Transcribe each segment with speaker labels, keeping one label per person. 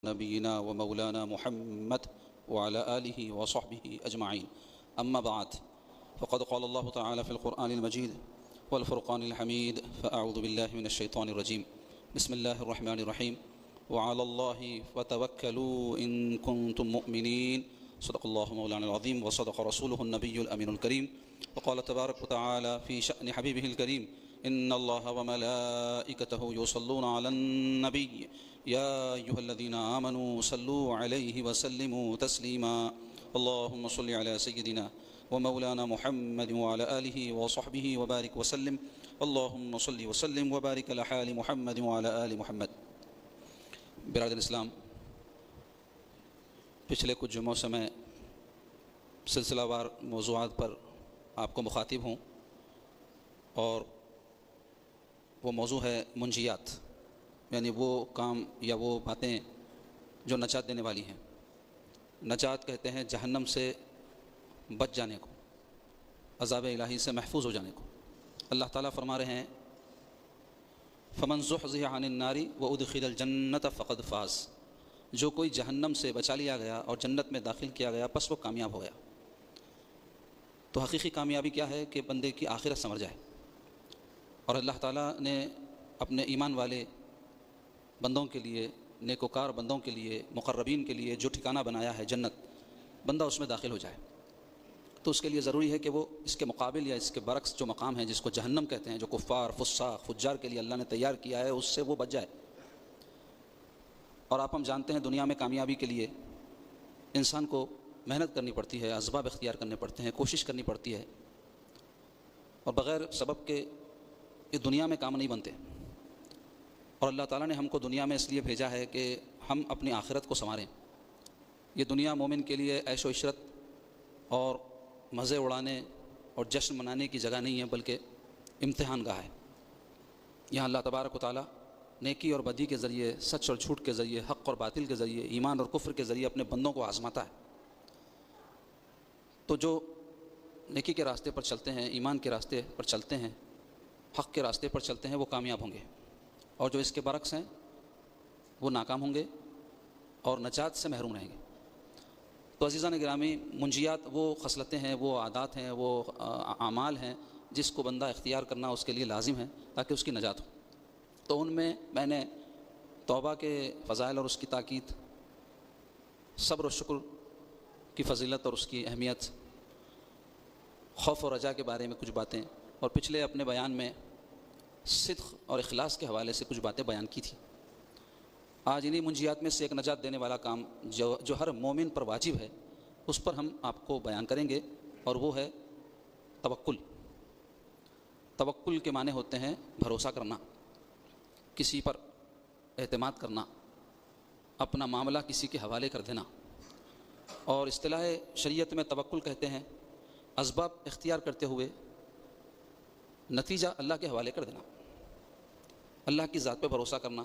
Speaker 1: نبينا ومولانا محمد وعلى آله وصحبه أجمعين. أما بعد، فقد قال الله تعالى في القرآن المجيد والفرقان الحميد: فأعوذ بالله من الشيطان الرجيم. بسم الله الرحمن الرحيم. وعلى الله فتوكلوا إن كنتم مؤمنين. صدق الله مولانا العظيم وصدق رسوله النبي الأمين الكريم. وقال تبارك وتعالى في شأن حبيبه الكريم: إن الله وملائكته يصلون على النبي يا أيها الذين آمنوا صلوا عليه وسلموا تسليما. اللهم صل على سيدنا ومولانا محمد وعلى آله وصحبه وبارك وسلم. اللهم صل وسلم وبارك على حال محمد وعلى آل محمد. برادر اسلام، پچھلے کچھ جمعوں سے میں سلسلہ وار موضوعات پر آپ کو مخاطب ہوں، اور وہ موضوع ہے منجیات، یعنی وہ کام یا وہ باتیں جو نجات دینے والی ہیں. نجات کہتے ہیں جہنم سے بچ جانے کو، عذاب الہی سے محفوظ ہو جانے کو. اللہ تعالیٰ فرما رہے ہیں: فمن زحزح عن النار وادخل الجنۃ فقد فاز. جو کوئی جہنم سے بچا لیا گیا اور جنت میں داخل کیا گیا، پس وہ کامیاب ہو گیا. تو حقیقی کامیابی کیا ہے؟ کہ بندے کی آخرت سنور جائے. اور اللہ تعالیٰ نے اپنے ایمان والے بندوں کے لیے، نیکوکار بندوں کے لیے، مقربین کے لیے جو ٹھکانہ بنایا ہے جنت، بندہ اس میں داخل ہو جائے. تو اس کے لیے ضروری ہے کہ وہ اس کے مقابل یا اس کے برعکس جو مقام ہے جس کو جہنم کہتے ہیں، جو کفار، فساق، فجار کے لیے اللہ نے تیار کیا ہے، اس سے وہ بچ جائے. اور ہم جانتے ہیں دنیا میں کامیابی کے لیے انسان کو محنت کرنی پڑتی ہے، اسباب اختیار کرنے پڑتے ہیں، کوشش کرنی پڑتی ہے، اور بغیر سبب کے یہ دنیا میں کام نہیں بنتے. اور اللہ تعالیٰ نے ہم کو دنیا میں اس لیے بھیجا ہے کہ ہم اپنی آخرت کو سنواریں. یہ دنیا مومن کے لیے عیش و عشرت اور مزے اڑانے اور جشن منانے کی جگہ نہیں ہے، بلکہ امتحان گاہ ہے. یہاں اللہ تبارک و تعالیٰ نیکی اور بدی کے ذریعے، سچ اور جھوٹ کے ذریعے، حق اور باطل کے ذریعے، ایمان اور کفر کے ذریعے اپنے بندوں کو آزماتا ہے. تو جو نیکی کے راستے پر چلتے ہیں، ایمان کے راستے پر چلتے ہیں، حق کے راستے پر چلتے ہیں، وہ کامیاب ہوں گے. اور جو اس کے برعکس ہیں وہ ناکام ہوں گے اور نجات سے محروم رہیں گے. تو عزیزان گرامی، منجیات وہ خصلتیں ہیں، وہ عادات ہیں، وہ اعمال ہیں جس کو بندہ اختیار کرنا اس کے لیے لازم ہے تاکہ اس کی نجات ہو. تو ان میں نے توبہ کے فضائل اور اس کی تاکید، صبر و شکر کی فضیلت اور اس کی اہمیت، خوف و رجا کے بارے میں کچھ باتیں، اور پچھلے اپنے بیان میں صدق اور اخلاص کے حوالے سے کچھ باتیں بیان کی تھی. آج انہی منجیات میں سے ایک نجات دینے والا کام جو ہر مومن پر واجب ہے، اس پر ہم آپ کو بیان کریں گے، اور وہ ہے توکل. توکل کے معنی ہوتے ہیں بھروسہ کرنا، کسی پر اعتماد کرنا، اپنا معاملہ کسی کے حوالے کر دینا. اور اصطلاح شریعت میں توکل کہتے ہیں اسباب اختیار کرتے ہوئے نتیجہ اللہ کے حوالے کر دینا، اللہ کی ذات پہ بھروسہ کرنا.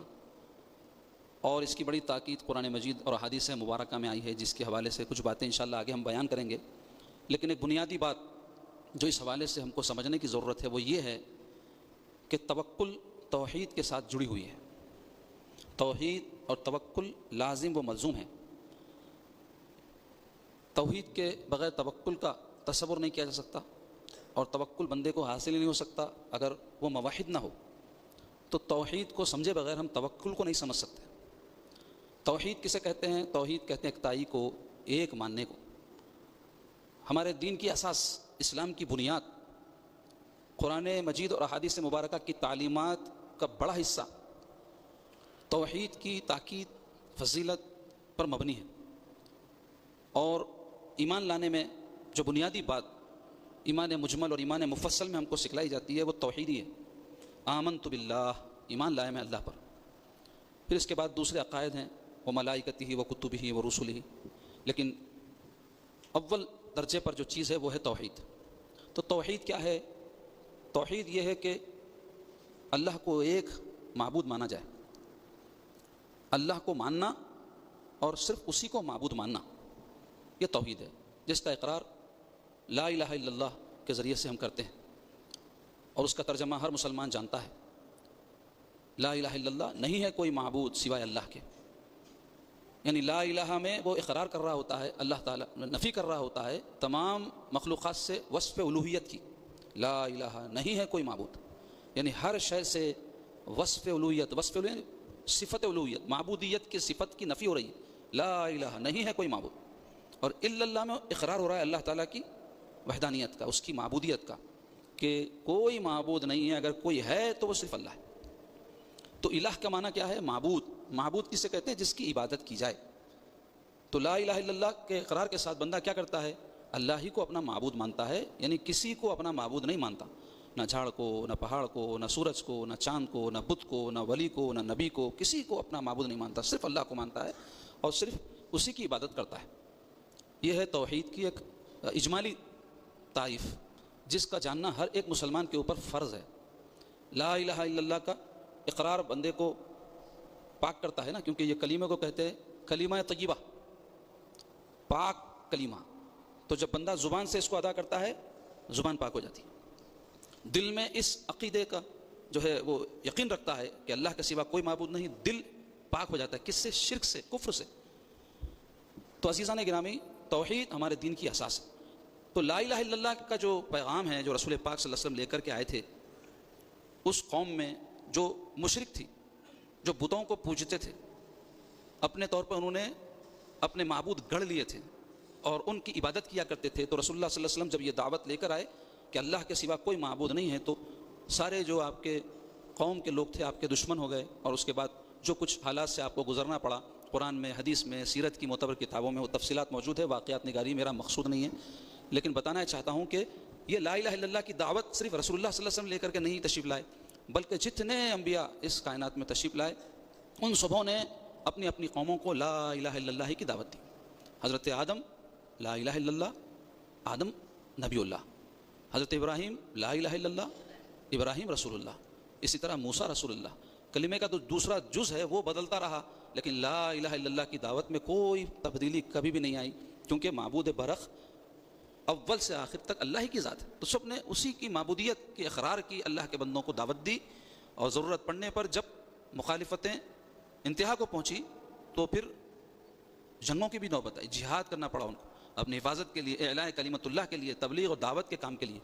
Speaker 1: اور اس کی بڑی تاکید قرآن مجید اور احادیث مبارکہ میں آئی ہے، جس کے حوالے سے کچھ باتیں انشاءاللہ آگے ہم بیان کریں گے. لیکن ایک بنیادی بات جو اس حوالے سے ہم کو سمجھنے کی ضرورت ہے وہ یہ ہے کہ توکل توحید کے ساتھ جڑی ہوئی ہے. توحید اور توکل لازم و ملزوم ہے. توحید کے بغیر توکل کا تصور نہیں کیا جا سکتا، اور توکل بندے کو حاصل ہی نہیں ہو سکتا اگر وہ موحد نہ ہو. تو توحید کو سمجھے بغیر ہم توکل کو نہیں سمجھ سکتے. توحید کسے کہتے ہیں؟ توحید کہتے ہیں اکتائی کو، ایک ماننے کو. ہمارے دین کی اساس، اسلام کی بنیاد، قرآن مجید اور احادیث مبارکہ کی تعلیمات کا بڑا حصہ توحید کی تاکید، فضیلت پر مبنی ہے. اور ایمان لانے میں جو بنیادی بات ایمان مجمل اور ایمان مفصل میں ہم کو سکھلائی جاتی ہے وہ توحیدی ہے. آمنت باللہ، ایمان لائے میں اللہ پر. پھر اس کے بعد دوسرے عقائد ہیں، وہ ملائکتہ و کتبہ و رسلہ، لیکن اول درجے پر جو چیز ہے وہ ہے توحید. تو توحید کیا ہے؟ توحید یہ ہے کہ اللہ کو ایک معبود مانا جائے، اللہ کو ماننا اور صرف اسی کو معبود ماننا، یہ توحید ہے، جس کا اقرار لا الہ الا اللہ کے ذریعے سے ہم کرتے ہیں. اور اس کا ترجمہ ہر مسلمان جانتا ہے، لا الہ الا اللہ، نہیں ہے کوئی معبود سوائے اللہ کے. یعنی لا الہ میں وہ اقرار کر رہا ہوتا ہے، اللہ تعالیٰ نفی کر رہا ہوتا ہے تمام مخلوقات سے وصف الوہیت کی، لا الہ نہیں ہے کوئی معبود، یعنی ہر شے سے وصف الوہیت، صفت الوہیت، معبودیت کی صفت کی نفی ہو رہی ہے، لا الہ نہیں ہے کوئی معبود، اور الا اللہ میں اقرار ہو رہا ہے اللہ تعالیٰ کی وحدانیت کا، اس کی معبودیت کا، کہ کوئی معبود نہیں ہے، اگر کوئی ہے تو وہ صرف اللہ ہے۔ تو الہ کا معنی کیا ہے؟ معبود۔ معبود کسے کہتے ہیں؟ جس کی عبادت کی جائے۔ تو لا الہ الا اللہ کے اقرار کے ساتھ بندہ کیا کرتا ہے؟ اللہ ہی کو اپنا معبود مانتا ہے، یعنی کسی کو اپنا معبود نہیں مانتا، نہ جھاڑ کو، نہ پہاڑ کو، نہ سورج کو، نہ چاند کو، نہ بت کو، نہ ولی کو، نہ نبی کو، کسی کو اپنا معبود نہیں مانتا، صرف اللہ کو مانتا ہے اور صرف اسی کی عبادت کرتا ہے۔ یہ ہے توحید کی ایک اجمالی تعریف، جس کا جاننا ہر ایک مسلمان کے اوپر فرض ہے۔ لا الہ الا اللہ کا اقرار بندے کو پاک کرتا ہے نا، کیونکہ یہ کلمے کو کہتے ہیں کلمہ طیبہ، پاک کلمہ۔ تو جب بندہ زبان سے اس کو ادا کرتا ہے، زبان پاک ہو جاتی ہے۔ دل میں اس عقیدے کا جو ہے وہ یقین رکھتا ہے کہ اللہ کے سوا کوئی معبود نہیں، دل پاک ہو جاتا ہے، کس سے؟ شرک سے، کفر سے۔ تو عزیزان گرامی، توحید ہمارے دین کی اساس ہے۔ تو لا الہ الا اللہ کا جو پیغام ہے، جو رسول پاک صلی اللہ علیہ وسلم لے کر کے آئے تھے، اس قوم میں جو مشرک تھی، جو بتوں کو پوجتے تھے، اپنے طور پر انہوں نے اپنے معبود گڑھ لیے تھے اور ان کی عبادت کیا کرتے تھے۔ تو رسول اللہ صلی اللہ علیہ وسلم جب یہ دعوت لے کر آئے کہ اللہ کے سوا کوئی معبود نہیں ہے، تو سارے جو آپ کے قوم کے لوگ تھے آپ کے دشمن ہو گئے، اور اس کے بعد جو کچھ حالات سے آپ کو گزرنا پڑا، قرآن میں، حدیث میں، سیرت کی معتبر کتابوں میں وہ تفصیلات موجود ہے، واقعات نگاری میرا مقصود نہیں ہے، لیکن بتانا چاہتا ہوں کہ یہ لا الہ الا اللہ کی دعوت صرف رسول اللہ صلی اللہ علیہ وسلم لے کر کے نہیں تشریف لائے، بلکہ جتنے انبیاء اس کائنات میں تشریف لائے ان سبوں نے اپنی اپنی قوموں کو لا الہ الا اللہ کی دعوت دی۔ حضرت آدم لا الہ الا اللہ، آدم نبی اللہ، حضرت ابراہیم لا الہ الا اللہ، ابراہیم رسول اللہ، اسی طرح موسیٰ رسول اللہ۔ کلمے کا تو دوسرا جز ہے وہ بدلتا رہا، لیکن لا الہ الا اللہ کی دعوت میں کوئی تبدیلی کبھی بھی نہیں آئی، کیونکہ معبود برحق اول سے آخر تک اللہ ہی کی ذات ہے۔ تو سب نے اسی کی معبودیت کے اقرار کی، اللہ کے بندوں کو دعوت دی، اور ضرورت پڑنے پر جب مخالفتیں انتہا کو پہنچی تو پھر جنگوں کی بھی نوبت آئی، جہاد کرنا پڑا ان کو اپنی حفاظت کے لیے، اعلاء کلمت اللہ کے لیے، تبلیغ اور دعوت کے کام کے لیے۔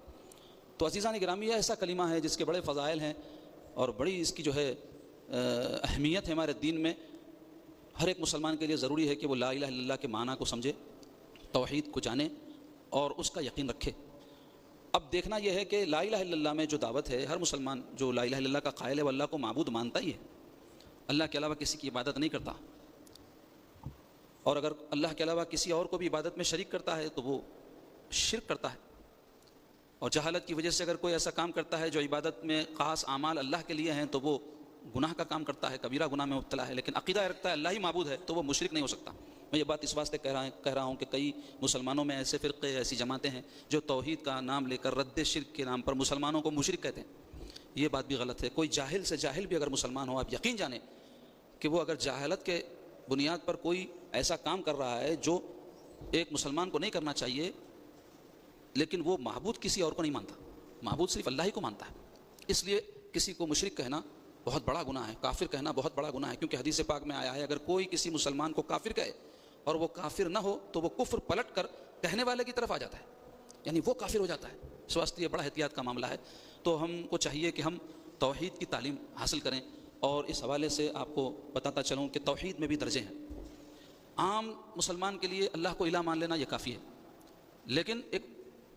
Speaker 1: تو عزیزان گرامی، یہ ایسا کلمہ ہے جس کے بڑے فضائل ہیں اور بڑی اس کی جو ہے اہمیت ہے ہمارے دین میں۔ ہر ایک مسلمان کے لیے ضروری ہے کہ وہ لا الہ الا اللہ کے معنی کو سمجھے، توحید کو جانے اور اس کا یقین رکھے۔ اب دیکھنا یہ ہے کہ لا الہ الا اللہ میں جو دعوت ہے، ہر مسلمان جو لا الہ الا اللہ کا قائل ہے وہ اللہ کو معبود مانتا ہی ہے، اللہ کے علاوہ کسی کی عبادت نہیں کرتا، اور اگر اللہ کے علاوہ کسی اور کو بھی عبادت میں شریک کرتا ہے تو وہ شرک کرتا ہے، اور جہالت کی وجہ سے اگر کوئی ایسا کام کرتا ہے جو عبادت میں خاص اعمال اللہ کے لیے ہیں تو وہ گناہ کا کام کرتا ہے، کبیرہ گناہ میں مبتلا ہے، لیکن عقیدہ رکھتا ہے اللہ ہی معبود ہے تو وہ مشرک نہیں ہو سکتا۔ میں یہ بات اس واسطے کہہ رہا ہوں کہ کئی مسلمانوں میں ایسے فرقے، ایسی جماعتیں ہیں جو توحید کا نام لے کر رد شرک کے نام پر مسلمانوں کو مشرک کہتے ہیں۔ یہ بات بھی غلط ہے۔ کوئی جاہل سے جاہل بھی اگر مسلمان ہو، آپ یقین جانیں کہ وہ اگر جہالت کے بنیاد پر کوئی ایسا کام کر رہا ہے جو ایک مسلمان کو نہیں کرنا چاہیے، لیکن وہ معبود کسی اور کو نہیں مانتا، معبود صرف اللہ ہی کو مانتا ہے، اس لیے کسی کو مشرک کہنا بہت بڑا گناہ ہے، کافر کہنا بہت بڑا گناہ ہے، کیونکہ حدیث پاک میں آیا ہے اگر کوئی کسی مسلمان کو کافر کہے اور وہ کافر نہ ہو تو وہ کفر پلٹ کر کہنے والے کی طرف آ جاتا ہے، یعنی وہ کافر ہو جاتا ہے۔ اس واسطے یہ بڑا احتیاط کا معاملہ ہے۔ تو ہم کو چاہیے کہ ہم توحید کی تعلیم حاصل کریں، اور اس حوالے سے آپ کو بتاتا چلوں کہ توحید میں بھی درجے ہیں۔ عام مسلمان کے لیے اللہ کو الہ مان لینا یہ کافی ہے، لیکن ایک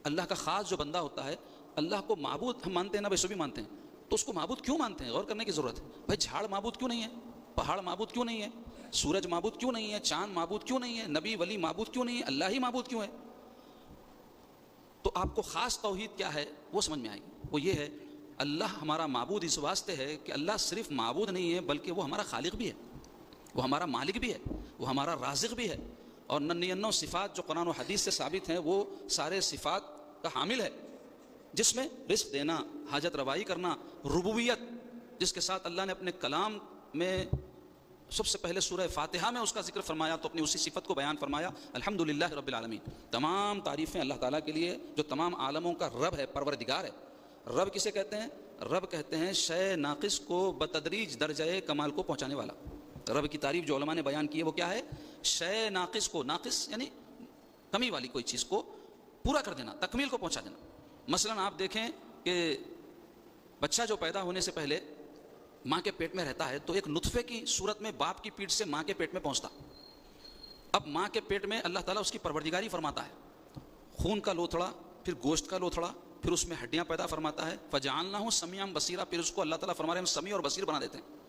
Speaker 1: اللہ کا خاص جو بندہ ہوتا ہے، اللہ کو معبود ہم مانتے ہیں نا، بھائی سبھی مانتے ہیں، تو اس کو معبود کیوں مانتے ہیں؟ غور کرنے کی ضرورت ہے۔ بھائی جھاڑ معبود کیوں نہیں ہے؟ پہاڑ معبود کیوں نہیں ہے؟ سورج معبود کیوں نہیں ہے؟ چاند معبود کیوں نہیں ہے؟ نبی ولی معبود کیوں نہیں ہے؟ اللہ ہی معبود کیوں ہے؟ تو آپ کو خاص توحید کیا ہے وہ سمجھ میں آئے گی۔ وہ یہ ہے، اللہ ہمارا معبود اس واسطے ہے کہ اللہ صرف معبود نہیں ہے بلکہ وہ ہمارا خالق بھی ہے، وہ ہمارا مالک بھی ہے، وہ ہمارا رازق بھی ہے، اور 99 صفات جو قرآن و حدیث سے ثابت ہیں وہ سارے صفات کا حامل ہے، جس میں رزق دینا، حاجت روائی کرنا، ربوبیت جس کے ساتھ اللہ نے اپنے کلام میں سب سے پہلے سورہ فاتحہ میں اس کا ذکر فرمایا تو اپنی اسی صفت کو بیان فرمایا، الحمدللہ رب العالمین، تمام تعریفیں اللہ تعالیٰ کے لیے جو تمام عالموں کا رب ہے، پروردگار ہے۔ رب کسے کہتے ہیں؟ رب کہتے ہیں شے ناقص کو بتدریج درجہ کمال کو پہنچانے والا۔ رب کی تعریف جو علماء نے بیان کی ہے وہ کیا ہے؟ شے ناقص کو، ناقص یعنی کمی والی کوئی چیز کو پورا کر دینا، تکمیل کو پہنچا دینا. مثلا آپ دیکھیں کہ بچہ جو پیدا ہونے سے پہلے ماں کے پیٹ میں رہتا ہے تو ایک نطفے کی صورت میں باپ کی پیٹ سے ماں کے پیٹ میں پہنچتا. اب ماں کے پیٹ میں اللہ تعالیٰ اس کی پروردگاری فرماتا ہے، خون کا لوتھڑا، پھر گوشت کا لوتھڑا، پھر اس میں ہڈیاں پیدا فرماتا ہے. فجعلناہ سمیعا بصیرا، پھر اس کو اللہ تعالیٰ فرما رہے ہیں ہم سمیع اور بصیر بنا دیتے ہیں.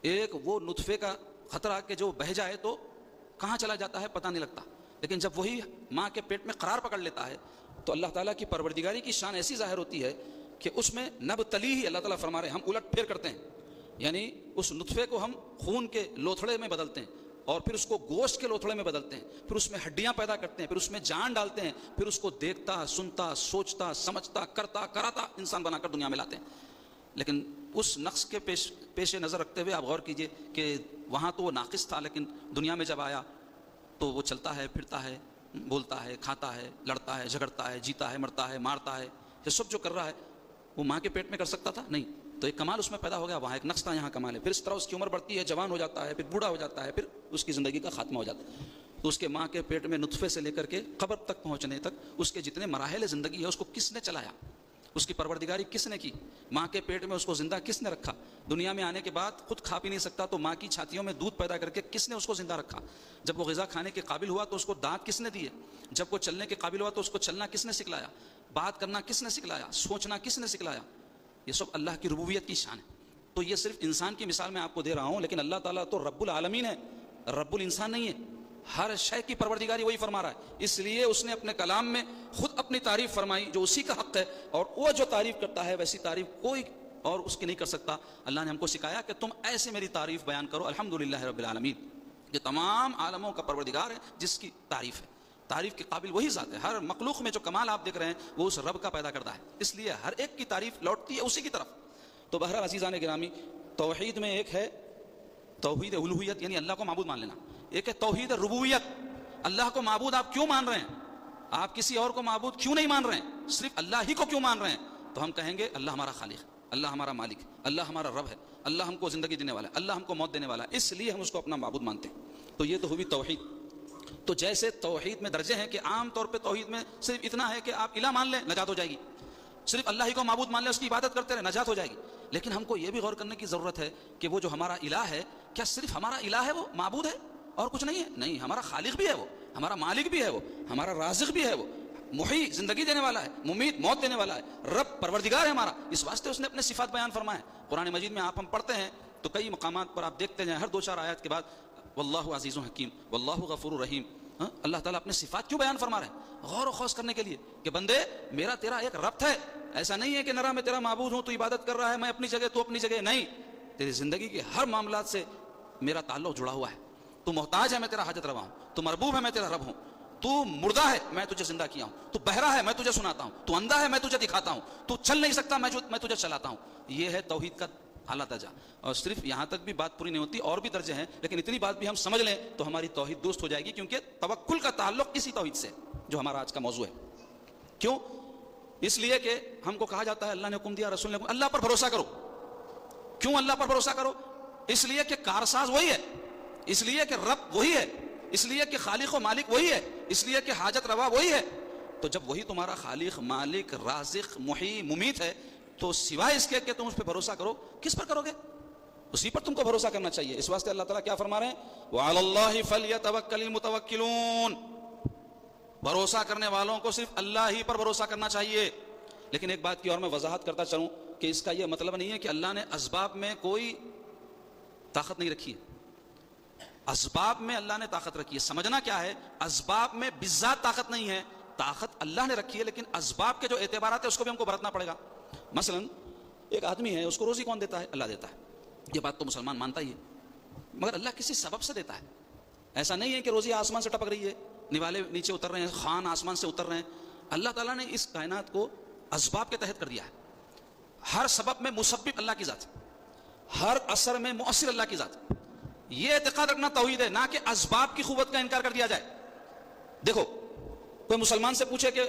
Speaker 1: ایک وہ نطفے کا خطرہ کہ جو بہہ جائے تو کہاں چلا جاتا ہے پتہ نہیں لگتا، لیکن جب وہی ماں کے پیٹ میں قرار پکڑ لیتا ہے تو اللہ تعالیٰ کی پروردگاری کی شان ایسی ظاہر ہوتی ہے کہ اس میں نبتلی ہی اللہ تعالیٰ فرما رہے ہیں ہم الٹ پھیر کرتے ہیں، یعنی اس نطفے کو ہم خون کے لوتھڑے میں بدلتے ہیں اور پھر اس کو گوشت کے لوتھڑے میں بدلتے ہیں، پھر اس میں ہڈیاں پیدا کرتے ہیں، پھر اس میں جان ڈالتے ہیں، پھر اس کو دیکھتا، سنتا، سوچتا، سمجھتا، کرتا، کراتا انسان بنا کر دنیا میں لاتے ہیں. لیکن اس نقص کے پیش نظر رکھتے ہوئے آپ غور کیجئے کہ وہاں تو وہ ناقص تھا، لیکن دنیا میں جب آیا تو وہ چلتا ہے، پھرتا ہے، بولتا ہے، کھاتا ہے، لڑتا ہے، جھگڑتا ہے، جیتا ہے، مرتا ہے، مارتا ہے، یہ سب جو کر رہا ہے وہ ماں کے پیٹ میں کر سکتا تھا؟ نہیں. تو ایک کمال اس میں پیدا ہو گیا، وہاں ایک نقص تھا، یہاں کمال ہے. پھر اس طرح اس کی عمر بڑھتی ہے، جوان ہو جاتا ہے، پھر بوڑھا ہو جاتا ہے، پھر اس کی زندگی کا خاتمہ ہو جاتا ہے. تو اس کے ماں کے پیٹ میں نطفے سے لے کر کے قبر تک پہنچنے تک اس کے جتنے مراحل زندگی ہے اس کو کس نے چلایا؟ اس کی پروردگاری کس نے کی؟ ماں کے پیٹ میں اس کو زندہ کس نے رکھا؟ دنیا میں آنے کے بعد خود کھا پی نہیں سکتا تو ماں کی چھاتیوں میں دودھ پیدا کر کے کس نے اس کو زندہ رکھا؟ جب وہ غذا کھانے کے قابل ہوا تو اس کو دانت کس نے دیے؟ جب وہ چلنے کے قابل ہوا تو اس کو چلنا کس نے سکھلایا؟ بات کرنا کس نے سکھلایا؟ سوچنا کس نے سکھلایا؟ یہ سب اللہ کی ربوبیت کی شان ہے. تو یہ صرف انسان کی مثال میں آپ کو دے رہا ہوں، لیکن اللہ تعالیٰ تو رب العالمین ہے، رب الانسان نہیں ہے. ہر شے کی پروردگاری وہی فرما رہا ہے، اس لیے اس نے اپنے کلام میں خود اپنی تعریف فرمائی جو اسی کا حق ہے، اور وہ جو تعریف کرتا ہے ویسی تعریف کوئی اور اس کی نہیں کر سکتا. اللہ نے ہم کو سکھایا کہ تم ایسے میری تعریف بیان کرو، الحمدللہ رب العالمین، یہ تمام عالموں کا پروردگار ہے جس کی تعریف ہے. تعریف کے قابل وہی ذات ہے. ہر مخلوق میں جو کمال آپ دیکھ رہے ہیں وہ اس رب کا پیدا کرتا ہے، اس لیے ہر ایک کی تعریف لوٹتی ہے اسی کی طرف. تو بہرحال عزیزان گرامی، توحید میں ایک ہے توحید الوہیت یعنی اللہ کو معبود مان لینا، ایک ہے توحید ربوبیت. اللہ کو معبود آپ کیوں مان رہے ہیں؟ آپ کسی اور کو معبود کیوں نہیں مان رہے ہیں؟ صرف اللہ ہی کو کیوں مان رہے ہیں؟ تو ہم کہیں گے اللہ ہمارا خالق، اللہ ہمارا مالک، اللہ ہمارا رب ہے، اللہ ہم کو زندگی دینے والا ہے، اللہ ہم کو موت دینے والا ہے، اس لیے ہم اس کو اپنا معبود مانتے ہیں. تو یہ تو ہوئی توحید. تو جیسے توحید میں درجے ہیں کہ عام طور پہ توحید میں صرف اتنا ہے کہ آپ الہ مان لیں نجات ہو جائے گی، صرف اللہ ہی کو معبود مان لیں، اس کی عبادت کرتے رہیں نجات ہو جائے گی. لیکن ہم کو یہ بھی غور کرنے کی ضرورت ہے کہ وہ جو ہمارا الہ ہے کیا صرف ہمارا الہ ہے وہ معبود ہے اور کچھ نہیں ہے؟ نہیں، ہمارا خالق بھی ہے وہ، ہمارا مالک بھی ہے وہ، ہمارا رازق بھی ہے وہ، محی زندگی دینے والا ہے، ممیت موت دینے والا ہے، رب پروردگار ہے ہمارا. اس واسطے اس نے اپنے صفات بیان فرمائے. قرآن مجید میں ہم پڑھتے ہیں تو کئی مقامات پر آپ دیکھتے ہیں ہر 2-4 آیات کے بعد واللہ عزیز و حکیم، واللہ غفور رحیم. اللہ تعالیٰ اپنے صفات کیوں بیان فرما رہے ہیں؟ غور و خوض کرنے کے لیے کہ بندے میرا تیرا ایک ربط ہے. ایسا نہیں ہے کہ نرا میں تیرا معبود ہوں، تو عبادت کر رہا ہے، میں اپنی جگہ تو اپنی جگہ. نہیں، تیری زندگی کے ہر معاملات سے میرا تعلق جڑا ہوا ہے. تو محتاج ہے، میں تیرا حاجت روا ہوں. تو مربوب ہے، میں تیرا رب ہوں. تو مردہ ہے، میں تجھے زندہ کیا ہوں. تو بہرا ہے، میں تجھے سناتا ہوں. تو اندھا ہے، میں تجھے دکھاتا ہوں. تو چل نہیں سکتا، میں تجھے چلاتا ہوں. یہ ہے توحید کا اعلیٰ درجہ. اور صرف یہاں تک بھی بات پوری نہیں ہوتی، اور بھی درجے ہیں، لیکن اتنی بات بھی ہم سمجھ لیں تو ہماری توحید درست ہو جائے گی، کیونکہ توکل کا تعلق اسی توحید سے جو ہمارا آج کا موضوع ہے. کیوں؟ اس لیے کہ ہم کو کہا جاتا ہے اللہ نے حکم دیا، رسول نے حکم، اللہ پر بھروسہ کرو. کیوں اللہ پر بھروسہ کرو؟ اس لیے کہ کارساز وہی ہے، اس لیے کہ رب وہی ہے، اس لیے کہ خالق و مالک وہی ہے، اس لیے کہ حاجت روا وہی ہے. تو جب وہی تمہارا خالق، مالک، رازق، محی، ممیت ہے تو سوائے اس کے کہ تم اس پہ بھروسہ کرو، کس پر کرو گے؟ اسی پر تم کو بھروسہ کرنا چاہیے. اس واسطے اللہ تعالیٰ کیا فرما رہے ہیں؟ وَعَلَى اللَّهِ فَلْيَتَوَكَّلِ الْمُتَوَكِّلُونَ. بھروسہ کرنے والوں کو صرف اللہ ہی پر بھروسہ کرنا چاہیے. لیکن ایک بات کی اور میں وضاحت کرتا چلوں کہ اس کا یہ مطلب نہیں ہے کہ اللہ نے اسباب میں کوئی طاقت نہیں رکھی ہے. اسباب میں اللہ نے طاقت رکھی ہے. سمجھنا کیا ہے؟ اسباب میں بذات طاقت نہیں ہے، طاقت اللہ نے رکھی ہے، لیکن اسباب کے جو اعتبارات ہیں اس کو بھی ہم کو برتنا پڑے گا. مثلا ایک آدمی ہے، اس کو روزی کون دیتا ہے؟ اللہ دیتا ہے. یہ بات تو مسلمان مانتا ہی ہے، مگر اللہ کسی سبب سے دیتا ہے. ایسا نہیں ہے کہ روزی آسمان سے ٹپک رہی ہے، نوالے نیچے اتر رہے ہیں، خان آسمان سے اتر رہے ہیں. اللہ تعالیٰ نے اس کائنات کو اسباب کے تحت کر دیا ہے. ہر سبب میں مسبب اللہ کی ذات، ہر اثر میں مؤثر اللہ کی ذات. یہ اعتقاد رکھنا توحید ہے، نہ کہ اسباب کی قوت کا انکار کر دیا جائے. دیکھو، کوئی مسلمان سے پوچھے کہ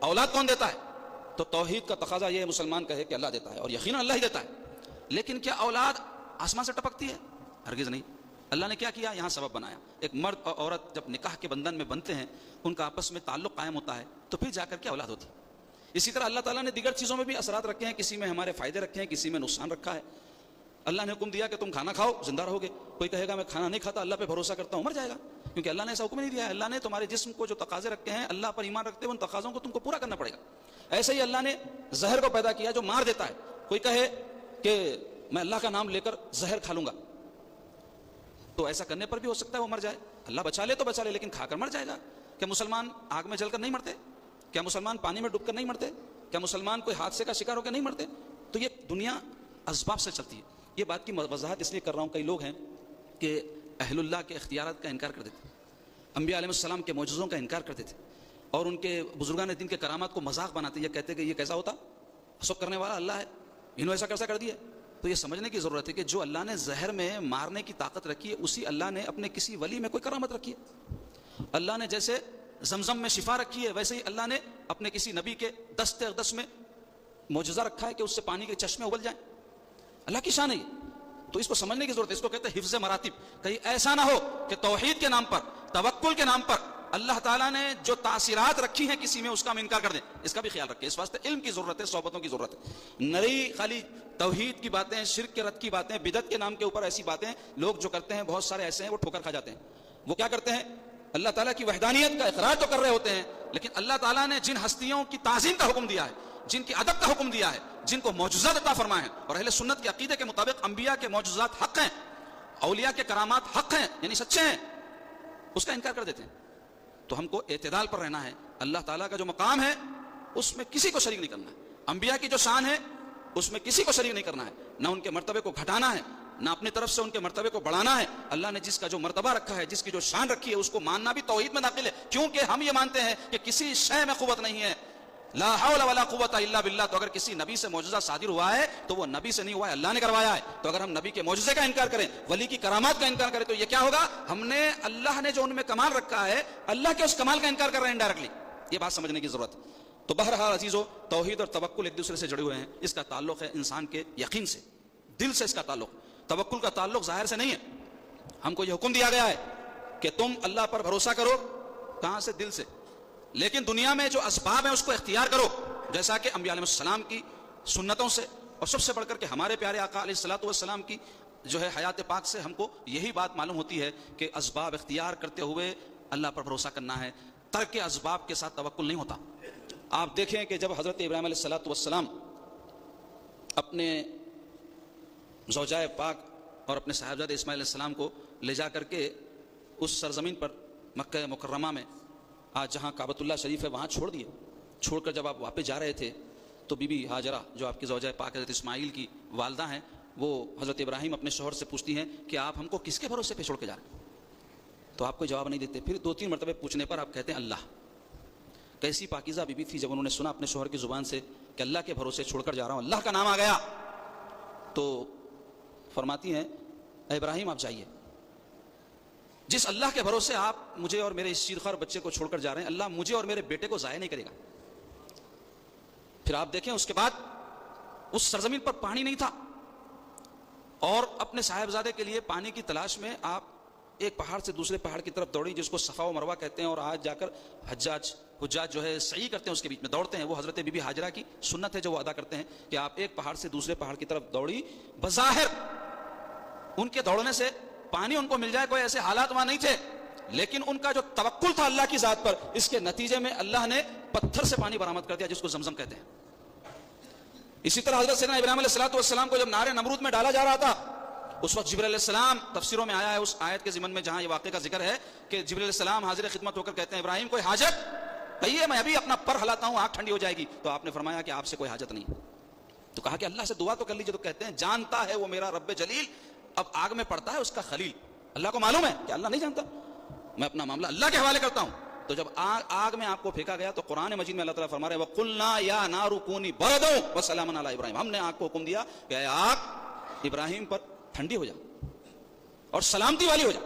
Speaker 1: اولاد کون دیتا ہے تو توحید کا تقاضا یہ ہے مسلمان کہے کہ اللہ دیتا ہے، اور یقیناً اللہ ہی دیتا ہے. لیکن کیا اولاد آسمان سے ٹپکتی ہے؟ ہرگز نہیں. اللہ نے کیا کیا؟ یہاں سبب بنایا. ایک مرد اور عورت جب نکاح کے بندھن میں بنتے ہیں، ان کا آپس میں تعلق قائم ہوتا ہے، تو پھر جا کر کے اولاد ہوتی ہے. اسی طرح اللہ تعالیٰ نے دیگر چیزوں میں بھی اثرات رکھے ہیں، کسی میں ہمارے فائدے رکھے ہیں، کسی میں نقصان رکھا ہے. اللہ نے حکم دیا کہ تم کھانا کھاؤ، زندہ رہو گے. کوئی کہے گا میں کھانا نہیں کھاتا، اللہ پہ بھروسہ کرتا ہوں، مر جائے گا، کیونکہ اللہ نے ایسا حکم نہیں دیا ہے. اللہ نے تمہارے جسم کو جو تقاضے رکھے ہیں، اللہ پر ایمان رکھتے ہوئے ان تقاضوں کو تم کو پورا کرنا پڑے گا. ایسے ہی اللہ نے زہر کو پیدا کیا جو مار دیتا ہے. کوئی کہے کہ میں اللہ کا نام لے کر زہر کھا لوں گا، تو ایسا کرنے پر بھی ہو سکتا ہے وہ مر جائے. اللہ بچا لے تو بچا لے، لیکن کھا کر مر جائے گا. کیا مسلمان آگ میں جل کر نہیں مرتے؟ کیا مسلمان پانی میں ڈوب کر نہیں مرتے؟ کیا مسلمان کوئی حادثے کا شکار ہو کر نہیں مرتے؟ تو یہ دنیا اسباب سے چلتی ہے. یہ بات کی وضاحت اس لیے کر رہا ہوں، کئی لوگ ہیں کہ اہل اللہ کے اختیارات کا انکار کر دیتے، انبیاء علیہ السلام کے معجزوں کا انکار کرتے تھے، اور ان کے بزرگان دین کے کرامات کو مذاق بناتے. یہ کہتے کہ یہ کیسا ہوتا، سب کرنے والا اللہ ہے، انہوں ایسا کیسا کر دیا. تو یہ سمجھنے کی ضرورت ہے کہ جو اللہ نے زہر میں مارنے کی طاقت رکھی ہے، اسی اللہ نے اپنے کسی ولی میں کوئی کرامت رکھی ہے. اللہ نے جیسے زمزم میں شفا رکھی ہے، ویسے ہی اللہ نے اپنے کسی نبی کے دست اقدس میں معجزہ رکھا ہے کہ اس سے پانی کے چشمے ابل جائیں. اللہ کی شان ہے. تو اس کو سمجھنے کی ضرورت ہے. اس کو کہتے ہیں حفظ مراتب. کہیں ایسا نہ ہو کہ توحید کے نام پر، توکل کے نام پر اللہ تعالیٰ نے جو تاثیرات رکھی ہیں کسی میں، اس کا ہم انکار کر دیں. اس کا بھی خیال رکھیں. اس واسطے علم کی ضرورت ہے، صحبتوں کی ضرورت ہے. نئی خالی توحید کی باتیں، شرک کے رد کی باتیں، بدعت کے نام کے اوپر ایسی باتیں لوگ جو کرتے ہیں، بہت سارے ایسے ہیں وہ ٹھوکر کھا جاتے ہیں. وہ کیا کرتے ہیں؟ اللہ تعالیٰ کی وحدانیت کا اقرار تو کر رہے ہوتے ہیں، لیکن اللہ تعالیٰ نے جن ہستیوں کی تعظیم کا حکم دیا ہے، جن کی ادب کا حکم دیا ہے، جن کو معجزات عطا فرمائے ہیں، اور اہل سنت کے عقیدے کے مطابق انبیاء کے معجزات حق ہیں، اولیاء کے کرامات حق ہیں، یعنی سچے ہیں، اس کا انکار کر دیتے ہیں. تو ہم کو اعتدال پر رہنا ہے. اللہ تعالیٰ کا جو مقام ہے اس میں کسی کو شریک نہیں کرنا ہے. انبیاء کی جو شان ہے اس میں کسی کو شریک نہیں کرنا ہے. نہ ان کے مرتبے کو گھٹانا ہے، نہ اپنی طرف سے ان کے مرتبے کو بڑھانا ہے. اللہ نے جس کا جو مرتبہ رکھا ہے، جس کی جو شان رکھی ہے، اس کو ماننا بھی توحید میں داخل ہے. کیونکہ ہم یہ مانتے ہیں کہ کسی شے میں قوت نہیں ہے، لا حول ولا قوت الا باللہ. تو اگر کسی نبی سے معجزہ صادر ہوا ہے تو وہ نبی سے نہیں ہوا ہے، اللہ نے کروایا ہے. تو اگر ہم نبی کے معجزے کا انکار کریں، ولی کی کرامات کا انکار کریں، تو یہ کیا ہوگا؟ ہم نے اللہ نے جو ان میں کمال رکھا ہے، اللہ کے اس کمال کا انکار کر رہے ہیں انڈائریکٹلی. یہ بات سمجھنے کی ضرورت ہے. تو بہرحال عزیزو، توحید اور توکل ایک دوسرے سے جڑے ہوئے ہیں. اس کا تعلق ہے انسان کے یقین سے، دل سے. اس کا تعلق، توکل کا تعلق ظاہر سے نہیں ہے. ہم کو یہ حکم دیا گیا ہے کہ تم اللہ پر بھروسہ کرو. کہاں سے؟ دل سے. لیکن دنیا میں جو اسباب ہیں اس کو اختیار کرو، جیسا کہ انبیاء علیہ السلام کی سنتوں سے، اور سب سے بڑھ کر کے ہمارے پیارے آقا علیہ الصلوۃ والسلام کی جو ہے حیات پاک سے ہم کو یہی بات معلوم ہوتی ہے کہ اسباب اختیار کرتے ہوئے اللہ پر بھروسہ کرنا ہے. ترک اسباب کے ساتھ توکل نہیں ہوتا. آپ دیکھیں کہ جب حضرت ابراہیم علیہ الصلوۃ والسلام اپنے زوجائے پاک اور اپنے صاحبزادے اسماعیل علیہ السلام کو لے جا کر کے اس سرزمین پر مکہ مکرمہ میں، آج جہاں کعبۃ اللہ شریف ہے، وہاں چھوڑ دیے. چھوڑ کر جب آپ واپس جا رہے تھے تو بی بی ہاجرہ جو آپ کی زوجہ پاک حضرت اسماعیل کی والدہ ہیں، وہ حضرت ابراہیم اپنے شوہر سے پوچھتی ہیں کہ آپ ہم کو کس کے بھروسے پہ چھوڑ کے جا رہے ہیں؟ تو آپ کوئی جواب نہیں دیتے. پھر 2-3 مرتبہ پوچھنے پر آپ کہتے ہیں اللہ. کیسی پاکیزہ بی بی تھی جب انہوں نے سنا اپنے شوہر کی زبان سے کہ اللہ کے بھروسے چھوڑ کر جا رہا ہوں، اللہ کا نام آ گیا، تو فرماتی ہیں اے ابراہیم آپ جائیے. جس اللہ کے بھروسے آپ مجھے اور میرے اس شیرخوار بچے کو چھوڑ کر جا رہے ہیں، اللہ مجھے اور میرے بیٹے کو ضائع نہیں کرے گا. پھر آپ دیکھیں اس کے بعد اس سرزمین پر پانی نہیں تھا، اور اپنے صاحبزادے کے لیے پانی کی تلاش میں آپ ایک پہاڑ سے دوسرے پہاڑ کی طرف دوڑی، جس کو صفا و مروہ کہتے ہیں، اور آج جا کر حجاج جو ہے سعی کرتے ہیں، اس کے بیچ میں دوڑتے ہیں. وہ حضرت بی بی ہاجرہ کی سنت ہے جو وہ ادا کرتے ہیں کہ آپ ایک پہاڑ سے دوسرے پہاڑ کی طرف دوڑی. بظاہر ان کے دوڑنے سے پانی ان کو مل جائے، کوئی ایسے حالات وہاں نہیں تھے، لیکن ان کا جو توکل تھا اللہ کی ذات پر، اس کے نتیجے میں اللہ نے پتھر سے پانی برآمد کر دیا، جس کو زمزم کہتے ہیں. اسی طرح حضرت سیدنا ابراہیم علیہ الصلوۃ والسلام کو جب نار نمرود میں ڈالا جا رہا تھا، اس وقت جبرائیل علیہ السلام، تفسیروں میں آیا ہے اس آیت کے ضمن میں جہاں یہ واقعے کا ذکر ہے کہ جبرائیل علیہ السلام حاضر خدمت ہو کر کہتے ہیں ابراہیم کوئی حاجت؟ کہیے میں ابھی اپنا پر ہلاتا ہوں، آگ ٹھنڈی ہو جائے گی. تو آپ نے فرمایا کہ آپ سے کوئی حاجت نہیں. تو کہا کہ اللہ سے دعا تو کر لیجیے. تو کہتے ہیں جانتا ہے وہ میرا رب جلیل، اب آگ میں پڑتا ہے اس کا خلیل. اللہ کو معلوم ہے کہ اللہ نہیں جانتا، میں اپنا معاملہ اللہ کے حوالے کرتا ہوں. تو جب آگ میں آپ کو پھینکا گیا تو قرآن مجید میں اللہ تعالیٰ فرما رہے ہیں وَقُلْنَا يَا نَارُ كُونِي بَرْدًا وَسَلَامًا عَلَىٰ إِبْرَاهِيمَ. ہم نے آگ کو حکم دیا کہ اے آگ ابراہیم پر ٹھنڈی ہو جا اور سلامتی والی ہو جا.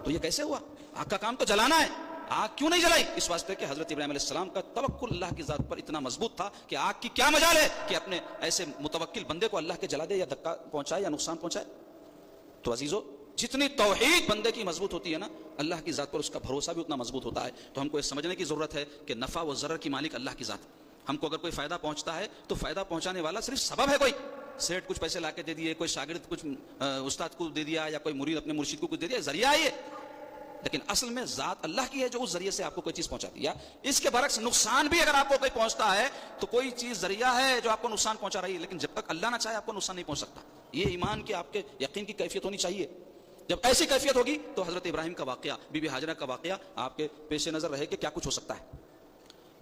Speaker 1: تو یہ کیسے ہوا؟ آگ کا کام تو جلانا ہے، آگ کیوں نہیں جلائی؟ اس واسطے کہ حضرت ابراہیم علیہ السلام کا توکل اللہ کی ذات پر اتنا مضبوط تھا کہ آگ کی کیا مجال ہے کہ اپنے ایسے متوکل بندے کو اللہ کے جلا دے یا دھکا پہنچائے یا نقصان پہنچائے. تو عزیزو، جتنی توحید بندے کی مضبوط ہوتی ہے نا، اللہ کی ذات پر اس کا بھروسہ بھی اتنا مضبوط ہوتا ہے. تو ہم کو یہ سمجھنے کی ضرورت ہے کہ نفع و ضرر کی مالک اللہ کی ذات. ہم کو اگر کوئی فائدہ پہنچتا ہے تو فائدہ پہنچانے والا صرف سبب ہے. کوئی سیٹ کچھ پیسے لا کے دے دیے، کوئی شاگرد کچھ استاد کو دے دیا، یا کوئی مرید اپنے مرشد کو کچھ دے دیا، ذریعہ ہے یہ. لیکن اصل میں ذات اللہ کی ہے جو اس ذریعے سے آپ کو کوئی چیز پہنچاتی ہے. اس کے برعکس نقصان بھی اگر آپ کو کوئی پہنچتا ہے تو کوئی چیز ذریعہ ہے جو آپ کو نقصان پہنچا رہی ہے، لیکن جب تک اللہ نہ چاہے آپ کو نقصان نہیں پہنچ سکتا. یہ ایمان کی آپ کے یقین کی کیفیت ہونی چاہیے. جب ایسی کیفیت ہوگی تو حضرت ابراہیم کا واقعہ، بی بی ہاجرہ کا واقعہ آپ کے پیش نظر رہے کہ کیا کچھ ہو سکتا ہے.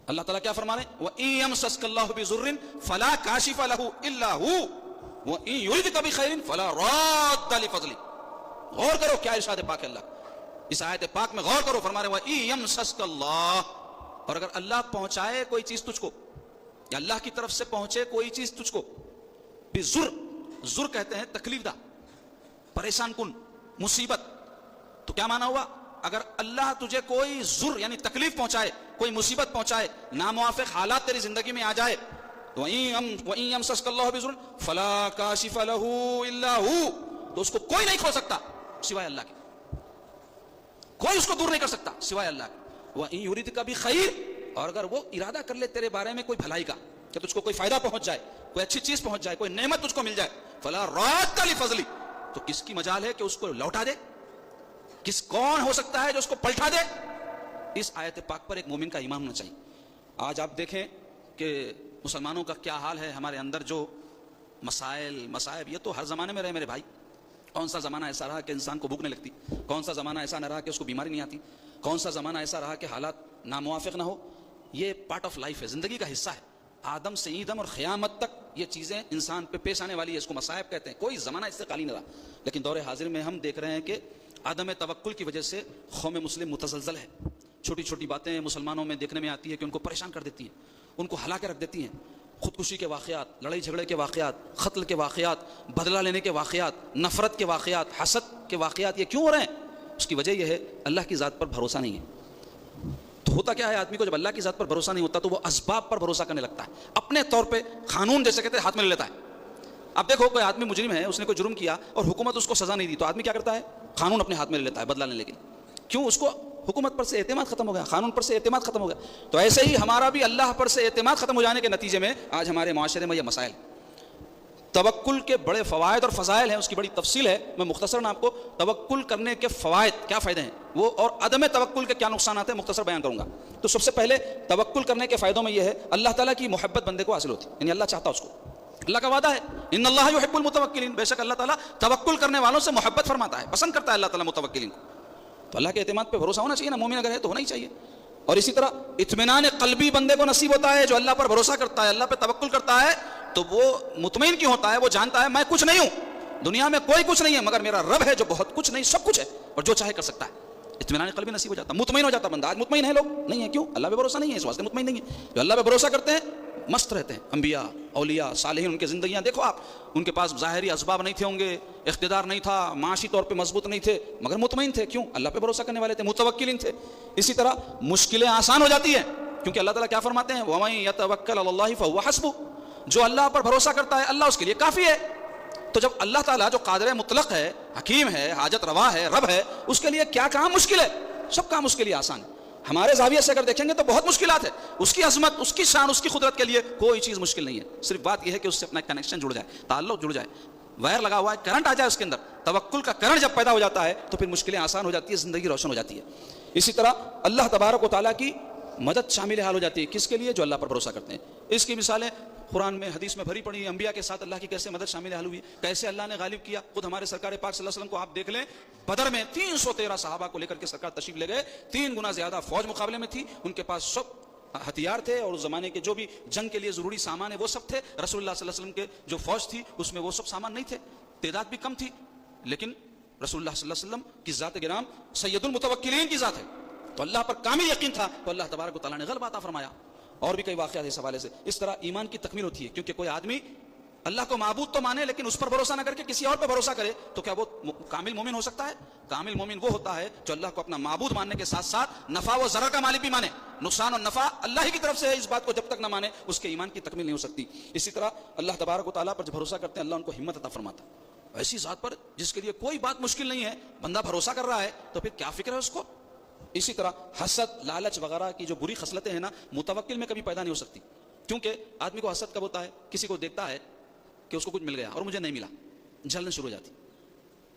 Speaker 1: اللہ تعالیٰ کیا فرما رہے ہیں؟ وَإِن يَمْسَسْكَ اللَّهُ بِضُرٍّ فَلَا كَاشِفَ لَهُ إِلَّا هُوَ وَإِن يُرِدْكَ بِخَيْرٍ فَلَا رَادَّ لِفَضْلِهِ. غور کرو کیا ارشاد پاک ہے اللہ. اس آیت پاک میں غور کرو. فرما رہے ہیں وَإِن يَمْسَسْكَ اللَّهُ، اور اگر اللہ پہنچائے کوئی چیز تجھ کو، یا اللہ کی طرف سے پہنچے کوئی چیز تجھ کو، بِضُرٍّ، ضر کہتے ہیں تکلیف دہ، پریشان کن، مصیبت. تو کیا معنی ہوا؟ اگر اللہ تجھے کوئی ضر یعنی تکلیف پہنچائے، کوئی مصیبت پہنچائے، ناموافق حالات تیری زندگی میں آ جائے، تو وَإِن يَمْسَسْكَ اللَّهُ بِضُرٍّ فَلَا كَاشِفَ لَهُ إِلَّا هُوَ، تو اس کو کوئی نہیں کھول سکتا سوائے اللہ کے. کوئی اس کو دور نہیں کر سکتا سوائے اللہ کے. وَإِن يُرِدْكَ بِخَيْرٍ، اور اگر وہ ارادہ کر لے تیرے بارے میں کوئی بھلائی کا، کہ تجھ کو کوئی فائدہ پہنچ جائے، کوئی اچھی چیز پہنچ جائے، کوئی نعمت تجھ کو مل جائے، فَلَا رَادَّ لِفَضْلِهِ، تو کس کی مجال ہے کہ اس کو لوٹا دے؟ کون ہو سکتا ہے جو اس کو پلٹا دے؟ اس آیت پاک پر ایک مومن کا ایمان ہونا چاہیے. آج آپ دیکھیں کہ مسلمانوں کا کیا حال ہے. ہمارے اندر جو مسائل مصائب، یہ تو ہر زمانے میں رہے میرے بھائی. کون سا زمانہ ایسا رہا کہ انسان کو بھوک نہیں لگتی؟ کون سا زمانہ ایسا نہ رہا کہ اس کو بیماری نہیں آتی؟ کون سا زمانہ ایسا رہا کہ حالات ناموافق نہ ہو؟ یہ پارٹ آف لائف ہے، زندگی کا حصہ ہے. آدم سے ایدم اور قیامت تک یہ چیزیں انسان پہ پیش آنے والی ہے. اس کو مصائب کہتے ہیں. کوئی زمانہ اس سے خالی نہ رہا. لیکن دور حاضر میں ہم دیکھ رہے ہیں کہ عدم توکل کی وجہ سے قوم مسلم متزلزل ہے. چھوٹی چھوٹی باتیں مسلمانوں میں دیکھنے میں آتی ہے کہ ان کو پریشان کر دیتی ہیں، ان کو ہلا کے رکھ دیتی ہیں. خودکشی کے واقعات، لڑائی جھگڑے کے واقعات، قتل کے واقعات، بدلہ لینے کے واقعات، نفرت کے واقعات، حسد کے واقعات. یہ کیوں ہو رہے ہیں؟ اس کی وجہ یہ ہے اللہ کی ذات پر بھروسہ نہیں ہے. تو ہوتا کیا ہے، آدمی کو جب اللہ کی ذات پر بھروسہ نہیں ہوتا تو وہ اسباب پر بھروسہ کرنے لگتا ہے. اپنے طور پہ قانون جیسے کہتے ہیں ہاتھ میں لے لیتا ہے. اب دیکھو کوئی آدمی مجرم ہے، اس نے کوئی جرم کیا اور حکومت اس کو سزا نہیں دی، تو آدمی کیا کرتا ہے؟ قانون اپنے ہاتھ میں لے لیتا ہے بدلہ لینے کے لیے. کیوں؟ اس کو حکومت پر سے اعتماد ختم ہو گیا، قانون پر سے اعتماد ختم ہو گیا. تو ایسے ہی ہمارا بھی اللہ پر سے اعتماد ختم ہو جانے کے نتیجے میں آج ہمارے معاشرے میں یہ مسائل. توکل کے بڑے فوائد اور فضائل ہیں، اس کی بڑی تفصیل ہے. میں مختصراً آپ کو توکل کرنے کے فوائد، کیا فائدے ہیں وہ، اور عدم توکل کے کیا نقصانات ہیں، مختصر بیان کروں گا. تو سب سے پہلے توکل کرنے کے فائدوں میں یہ ہے، اللہ تعالیٰ کی محبت بندے کو حاصل ہوتی ہے، یعنی اللہ چاہتا اس کو. اللہ کا وعدہ ہے ان اللہ یحب المتوکلین، بے شک اللہ تعالیٰ توکل کرنے والوں سے محبت فرماتا ہے، پسند کرتا ہے اللہ تعالیٰ متوکلین کو. تو اللہ کے اعتماد پہ بھروسہ ہونا چاہیے نا، مومن اگر ہے تو ہونا ہی چاہیے. اور اسی طرح اطمینان قلبی بندے کو نصیب ہوتا ہے جو اللہ پر بھروسہ کرتا ہے، اللہ پہ توکل کرتا ہے. تو وہ مطمئن کیوں ہوتا ہے؟ وہ جانتا ہے میں کچھ نہیں ہوں، دنیا میں کوئی کچھ نہیں ہے، مگر میرا رب ہے جو بہت کچھ نہیں سب کچھ ہے اور جو چاہے کر سکتا ہے. اطمینان قلبی نصیب ہو جاتا، مطمئن ہو جاتا بندہ. آج مطمئن ہے لوگ نہیں ہے، کیوں؟ اللہ پہ بھروسہ نہیں ہے، اس واسطے مطمئن نہیں ہے. جو اللہ پہ بھروسہ کرتے ہیں مست رہتے ہیں. انبیاء، اولیاء، صالحین، ان کی زندگیاں دیکھو آپ، ان کے پاس ظاہری اسباب نہیں تھے ہوں گے، اقتدار نہیں تھا، معاشی طور پہ مضبوط نہیں تھے، مگر مطمئن تھے. کیوں؟ اللہ پہ بھروسہ کرنے والے تھے، متوکلین تھے. اسی طرح مشکلیں آسان ہو جاتی ہیں کیونکہ اللہ تعالیٰ کیا فرماتے ہیں؟ وَمَن يَتَوَكَّلْ عَلَى اللَّهِ فَهُوَ حَسْبُهُ، جو اللہ پر بھروسہ کرتا ہے اللہ اس کے لیے کافی ہے. تو جب اللہ تعالیٰ جو قادر مطلق ہے، حکیم ہے، حاجت روا ہے، رب ہے، اس کے لیے کیا کام مشکل ہے؟ سب کام اس کے لیے آسان ہے. ہمارے زاویے سے اگر دیکھیں گے تو بہت مشکلات ہے. اس کی عظمت، اس کی شان، اس کی قدرت کے لیے کوئی چیز مشکل نہیں ہے. صرف بات یہ ہے کہ اس سے اپنا کنیکشن جڑ جائے، تعلق جڑ جائے، وائر لگا ہوا ہے، کرنٹ آ جائے اس کے اندر. توکل کا کرنٹ جب پیدا ہو جاتا ہے تو پھر مشکلیں آسان ہو جاتی ہے، زندگی روشن ہو جاتی ہے. اسی طرح اللہ تبارک و تعالیٰ کی مدد شامل حال ہو جاتی ہے. کس کے لیے؟ جو اللہ پر بھروسہ کرتے ہیں. اس کی مثالیں قرآن میں، حدیث میں بھری پڑی. انبیاء کے ساتھ اللہ کی کیسے مدد شامل حال ہوئی، کیسے اللہ نے غالب کیا. خود ہمارے سرکار پاک صلی اللہ علیہ وسلم کو آپ دیکھ لیں، بدر میں 313 صحابہ کو لے کر کے سرکار تشریف لے گئے. 3 گنا زیادہ فوج مقابلے میں تھی. ان کے پاس سب ہتھیار تھے اور اس زمانے کے جو بھی جنگ کے لیے ضروری سامان ہے وہ سب تھے. رسول اللہ صلی اللہ علیہ وسلم کے جو فوج تھی اس میں وہ سب سامان نہیں تھے، تعداد بھی کم تھی. لیکن رسول اللہ صلی اللہ علیہ وسلم کی ذات گرام سید المتوکلین کی ذات ہے، تو اللہ پر کامل یقین تھا، تو اللہ تبارک و تعالیٰ نے غلبہ عطا فرمایا. اور بھی کئی واقعات اس حوالے سے. اس طرح ایمان کی تکمیل ہوتی ہے کیونکہ کوئی آدمی اللہ کو معبود تو مانے لیکن اس پر بھروسہ نہ کر کے کسی اور پر بھروسہ کرے تو کیا وہ کامل مومن ہو سکتا ہے؟ کامل مومن وہ ہوتا ہے جو اللہ کو اپنا معبود ماننے کے ساتھ ساتھ نفع و ضرر کا مالک بھی مانے. نقصان اور نفع اللہ ہی کی طرف سے ہے، اس بات کو جب تک نہ مانے اس کے ایمان کی تکمیل نہیں ہو سکتی. اسی طرح اللہ تبارک و تعالیٰ پر جب بھروسہ کرتے ہیں اللہ ان کو ہمت عطا فرماتا ہے. ایسی ذات پر جس کے لیے کوئی بات مشکل نہیں ہے، بندہ بھروسہ کر رہا ہے تو پھر کیا فکر ہے اس کو. اسی طرح حسد، لالچ وغیرہ کی جو بری خصلتیں ہیں نا، متوکل میں کبھی پیدا نہیں ہو سکتی. کیونکہ آدمی کو حسد کب ہوتا ہے؟ کسی کو دیکھتا ہے کہ اس کو کچھ مل گیا اور مجھے نہیں ملا، جلن شروع ہو جاتی.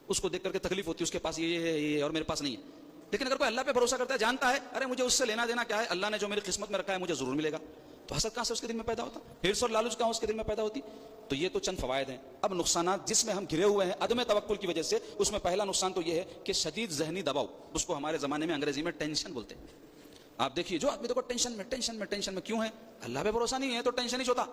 Speaker 1: اس کو دیکھ کر کے تکلیف ہوتی ہے، اس کے پاس یہ ہے یہ اور میرے پاس نہیں ہے. لیکن اگر کوئی اللہ پہ بھروسہ کرتا ہے، جانتا ہے ارے مجھے اس سے لینا دینا کیا ہے، اللہ نے جو میری قسمت میں رکھا ہے مجھے ضرور ملے گا، تو حسد کہاں سے اس کے دل میں پیدا ہوتا؟ ہرس اور لالچ کہاں اس کے دل میں پیدا ہوتی؟ تو یہ تو چند فوائد ہیں. اب نقصانات جس میں ہم گھرے ہوئے ہیں عدم توکل کی وجہ سے، اس میں پہلا نقصان تو یہ ہے کہ شدید ذہنی دباؤ، اس کو ہمارے زمانے میں انگریزی میں ٹینشن بولتے ہیں. آپ دیکھیے جو آدمی دیکھو ٹینشن میں کیوں ہے؟ اللہ پہ بھروسہ نہیں ہے تو ٹینشن ہی ہوتا.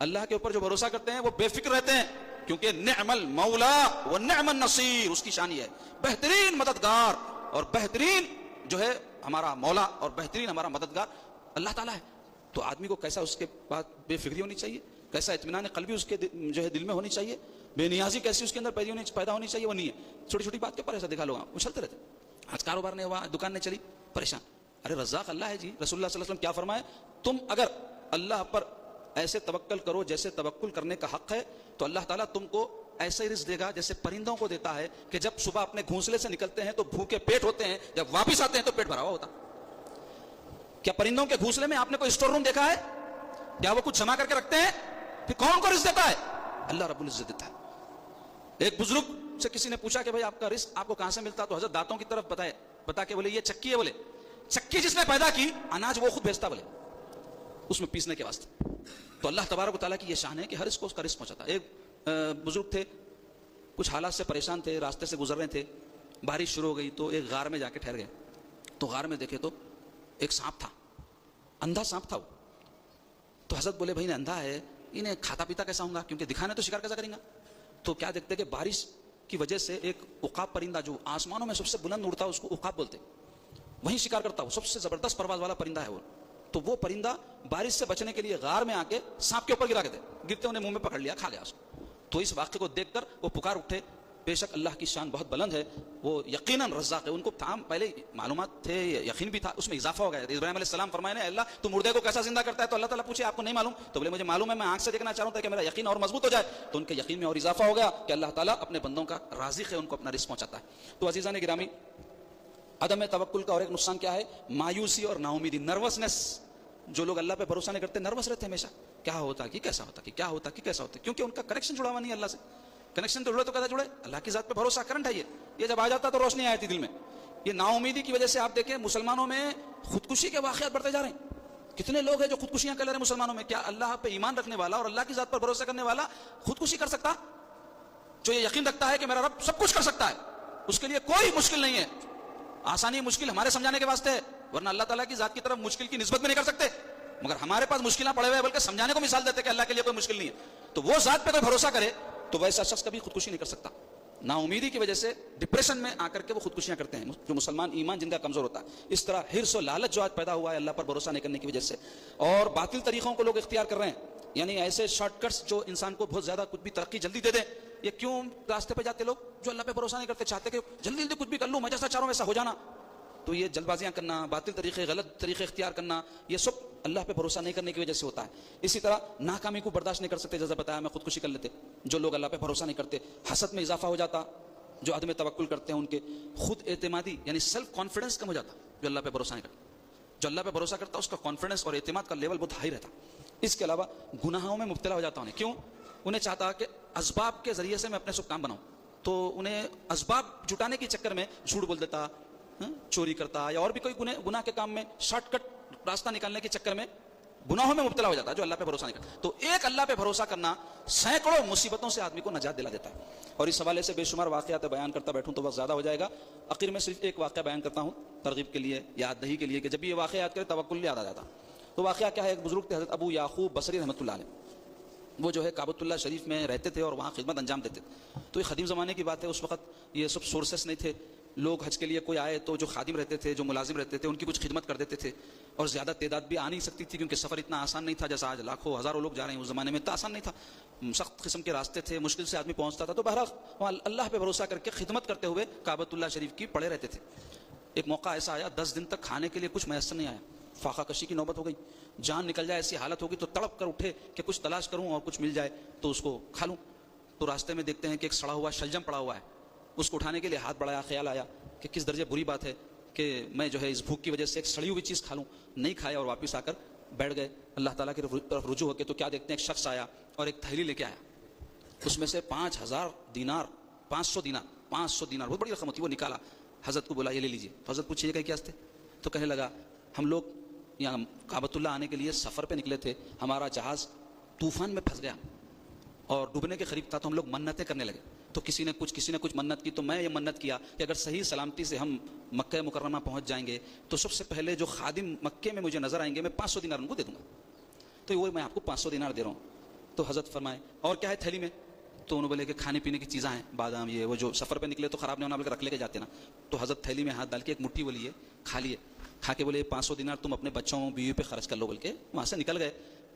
Speaker 1: اللہ کے اوپر جو بھروسہ کرتے ہیں وہ بے فکر رہتے ہیں، کیونکہ نعم المولا و نعم النصیر، اس کی شان یہ ہے بہترین مددگار اور بہترین جو ہے ہمارا مولا اور بہترین ہمارا مددگار اللہ تعالیٰ ہے. تو آدمی کو کیسا اس کے بعد بے فکری ہونی چاہیے، کیسا اطمینان قلبی اس کے جو ہے دل میں ہونی چاہیے، بے نیازی کیسی اس کے اندر پیدا ہونی چاہیے، وہ نہیں ہے. چھوٹی چھوٹی بات کے اوپر ایسا دیکھا لوگ اچھلتے رہتے. آج کاروبار نہیں ہوا، دکان نہیں چلی، پریشان. ارے رزاق اللہ ہے جی. رسول اللہ صلی اللہ علیہ وسلم کیا فرمائے؟ تم اگر اللہ پر ایسے توکل کرو جیسے توکل کرنے کا حق ہے تو اللہ تعالیٰ تم کو ایسے رزق دے گا جیسے پرندوں کو دیتا ہے کہ جب صبح اپنے گھونسلے سے نکلتے ہیں تو بھوکے پیٹ ہوتے ہیں، جب واپس آتے ہیں تو پیٹ بھرا ہوا ہوتا. کیا پرندوں کے گھونسلے میں آپ نے کوئی اسٹور روم دیکھا ہے؟ کیا وہ کچھ جمع کر کے رکھتے ہیں؟ پھر کون کو رزق دیتا ہے؟ اللہ رب العزت دیتا ہے. ایک بزرگ سے کسی نے پوچھا کہ بھائی آپ کا رزق آپ کو کہاں سے ملتا؟ تو حضرت دانتوں کی طرف بتا کے بولے یہ چکی ہے. بولے چکی جس نے پیدا کی اناج وہ خود بھیجتا، بولے اس میں پیسنے کے واسطے. تو اللہ تبارک و تعالیٰ کی یہ شان ہے کہ ہر اس کو اس کا رزق پہنچاتا. ایک بزرگ تھے، کچھ حالات سے پریشان تھے، راستے سے گزر رہے تھے، بارش شروع ہو گئی تو ایک غار میں جا کے ٹھہر گئے. تو غار میں دیکھے تو ایک سانپ تھا، اندھا سانپ تھا وہ. تو حضرت بولے بھائی اندھا ہے، انہیں کھاتا پیتا کیسا ہوں گا، کیونکہ دکھانے تو شکار کیسا کریں گا. تو کیا دیکھتے کہ بارش کی وجہ سے ایک عقاب پرندہ جو آسمانوں میں سب سے بلند اڑتا ہے اس کو عقاب بولتے، وہیں شکار کرتا، وہ سب سے زبردست پرواز والا پرندہ ہے وہ. تو وہ پرندہ بارش سے بچنے کے لیے غار میں آ کے سانپ کے اوپر گرا کے تھے، گرتے انہیں منہ میں پکڑ لیا، کھا لیا اس کو. تو اس واقعے کو دیکھ کر وہ پکار اٹھے، بے شک اللہ کی شان بہت بلند ہے، وہ یقیناً رزاق ہے. ان کو تھا پہلے معلومات تھے، یقین بھی تھا، اس میں اضافہ ہو گیا. ابراہیم علیہ السلام فرمائے نا اللہ تو مردے کو کیسا زندہ کرتا ہے؟ تو اللہ تعالیٰ پوچھے آپ کو نہیں معلوم؟ تو بولے مجھے معلوم ہے، میں آنکھ سے دیکھنا چاہ رہا ہوں تاکہ میرا یقین اور مضبوط ہو جائے. تو ان کے یقین میں اور اضافہ ہو گیا کہ اللہ تعالیٰ اپنے بندوں کا رازق ہے، ان کو اپنا رزق پہنچاتا ہے. تو عزیزان گرامی، عدم توکل کا اور ایک نقصان کیا ہے؟ مایوسی اور نا امیدی، نروسنس. جو لوگ اللہ پہ بھروسہ نہیں کرتے نروس رہتے ہمیشہ، کیا ہوتا کہ کیسا ہوتا کہ کیا ہوتا کہ کیسا ہوتا، کیونکہ ان کا کنیکشن جڑا ہوا نہیں ہے اللہ سے. کنیکشن تو جڑے تو کیسا جڑے؟ اللہ کی ذات پہ بھروسہ، کرنٹ ہے یہ جب آ جاتا تو روشنی آئی تھی دل میں. یہ نا امیدی کی وجہ سے آپ دیکھیں مسلمانوں میں خودکشی کے واقعات بڑھتے جا رہے ہیں. کتنے لوگ ہیں جو خودکشیاں کر رہے ہیں مسلمانوں میں؟ کیا اللہ پہ ایمان رکھنے والا اور اللہ کی ذات پر بھروسہ کرنے والا خودکشی کر سکتا؟ جو یہ یقین رکھتا ہے کہ میرا رب سب کچھ کر سکتا ہے، اس کے لیے کوئی مشکل نہیں ہے. آسانی مشکل ہمارے سمجھانے کے واسطے ہے، ورنہ اللہ تعالیٰ کی ذات کی طرف مشکل کی نسبت بھی نہیں کر سکتے. مگر ہمارے پاس مشکلیں پڑے ہوئے ہیں، بلکہ سمجھانے کو مثال دیتے کہ اللہ کے لیے کوئی مشکل نہیں ہے. تو وہ ذات پہ کوئی بھروسہ کرے تو ویسا شخص کبھی خودکشی نہیں کر سکتا. نا امیدی کی وجہ سے ڈپریشن میں آ کر کے وہ خودکشیاں کرتے ہیں جو مسلمان ایمان جن کا کمزور ہوتا ہے. اس طرح ہرس و لالچ جو آج پیدا ہوا ہے اللہ پر بھروسہ نہیں کرنے کی وجہ سے، اور باطل طریقوں کو لوگ اختیار کر رہے ہیں، یعنی ایسے شارٹ کٹس جو انسان کو بہت زیادہ کچھ بھی ترقی جلدی دے دیں. یہ کیوں راستے پہ جاتے لوگ جو اللہ پہ بھروسہ نہیں کرتے، چاہتے کہ جلدی جلدی کچھ بھی کر لوں، میں جیسا چاہ رہا ہوں ویسا ہو جانا. تو یہ جلد بازیاں کرنا، باطل طریقے، غلط طریقے اختیار کرنا، یہ سب اللہ پہ بھروسہ نہیں کرنے کی وجہ سے ہوتا ہے. اسی طرح ناکامی کو برداشت نہیں کر سکتے، جیسا بتایا میں خودکشی کر لیتے. جو لوگ اللہ پہ بھروسہ نہیں کرتے، حسد میں اضافہ ہو جاتا. جو عدم توکل کرتے ہیں ان کے خود اعتمادی یعنی سیلف کانفیڈنس کم ہو جاتا. جو اللہ پہ بھروسہ نہیں کرتا، جو اللہ پہ بھروسہ کرتا اس کا کانفیڈنس اور اعتماد کا لیول بہت ہائی رہتا. اس کے علاوہ گناہوں میں مبتلا ہو جاتا. انہیں کیوں؟ انہیں چاہتا کہ اسباب کے ذریعے سے میں اپنے سب کام بناؤں، تو انہیں اسباب جٹانے کے چکر میں جھوٹ بول دیتا، چوری کرتا، یا اور بھی کوئی گناہ کے کام میں شارٹ کٹ راستہ نکالنے کے چکر میں گناہوں میں مبتلا ہو جاتا ہے جو اللہ پہ بھروسہ نہیں کرتا. تو ایک اللہ پہ بھروسہ کرنا سینکڑوں مصیبتوں سے آدمی کو نجات دلا دیتا ہے. اور اس حوالے سے بے شمار واقعات بیان کرتا بیٹھوں تو وقت زیادہ ہو جائے گا. آخر میں صرف ایک واقعہ بیان کرتا ہوں ترغیب کے لیے، یاد دہی کے لیے، کہ جب بھی یہ واقعہ یاد کرے توکل یاد آ جاتا. تو واقعہ کیا ہے؟ ایک بزرگ تھے حضرت ابو یعقوب بصری رحمۃ اللہ علیہ. وہ جو ہے کعبۃ اللہ شریف میں رہتے تھے اور وہاں خدمت انجام دیتے تھے. تو یہ قدیم زمانے کی بات ہے، اس وقت یہ سب سورسز نہیں تھے. لوگ حج کے لیے کوئی آئے تو جو خادم رہتے تھے، جو ملازم رہتے تھے، ان کی کچھ خدمت کر دیتے تھے. اور زیادہ تعداد بھی آ نہیں سکتی تھی کیونکہ سفر اتنا آسان نہیں تھا جیسا آج لاکھوں ہزاروں لوگ جا رہے ہیں. اس زمانے میں اتنا آسان نہیں تھا، سخت قسم کے راستے تھے، مشکل سے آدمی پہنچتا تھا. تو بہرحال وہاں اللہ پہ بھروسہ کر کے خدمت کرتے ہوئے کعبۃ اللہ شریف کی پڑے رہتے تھے. ایک موقع ایسا آیا 10 دن تک کھانے کے لیے کچھ میسر نہیں آیا. فاقہ کشی کی نوبت ہو گئی، جان نکل جائے ایسی حالت ہوگی تو تڑپ کر اٹھے کہ کچھ تلاش کروں اور کچھ مل جائے تو اس کو کھا لوں. تو راستے میں دیکھتے ہیں کہ ایک سڑا ہوا شلجم پڑا ہوا ہے، اس کو اٹھانے کے لیے ہاتھ بڑھایا، خیال آیا کہ کس درجے بری بات ہے کہ میں جو ہے اس بھوک کی وجہ سے ایک سڑی ہوئی چیز کھا لوں، نہیں کھایا اور واپس آ کر بیٹھ گئے۔ اللہ تعالیٰ کی طرف رجوع ہو کے تو کیا دیکھتے ہیں، ایک شخص آیا اور ایک تھیلی لے کے آیا، اس میں سے 5,000 دینار، 500 دینار بہت بڑی رقم ہوتی ہے، وہ نکالا، حضرت کو بولا یہ لے لیجیے۔ تو حضرت پوچھیے کہ کیا تھے؟ تو کہنے لگا ہم لوگ یہاں کعبۃ اللہ آنے کے لیے سفر پہ نکلے تھے، ہمارا جہاز طوفان میں پھنس گیا اور ڈوبنے کے قریب تھا، تو ہم لوگ منتیں کرنے لگے، تو کسی نے کچھ منت کی، تو میں یہ منت کیا کہ اگر صحیح سلامتی سے ہم مکہ مکرمہ پہنچ جائیں گے تو سب سے پہلے جو خادم مکے میں مجھے نظر آئیں گے میں 500 دینار ان کو دے دوں گا، تو وہ میں آپ کو 500 دینار دے رہا ہوں۔ تو حضرت فرمائے اور کیا ہے تھیلی میں؟ تو انہوں بولے کہ کھانے پینے کی چیزیں ہیں، بادام، یہ وہ جو سفر پہ نکلے تو خراب نہیں ہونا بلکہ رکھ لے کے جاتے نا۔ تو حضرت تھیلی میں ہاتھ ڈال کے ایک مٹھی وہ لیے، کھا لیے، کھا کے بولے 500 دینار تم اپنے بچوں بیوی پہ خرچ کر لو، بول کے وہاں سے نکل گئے۔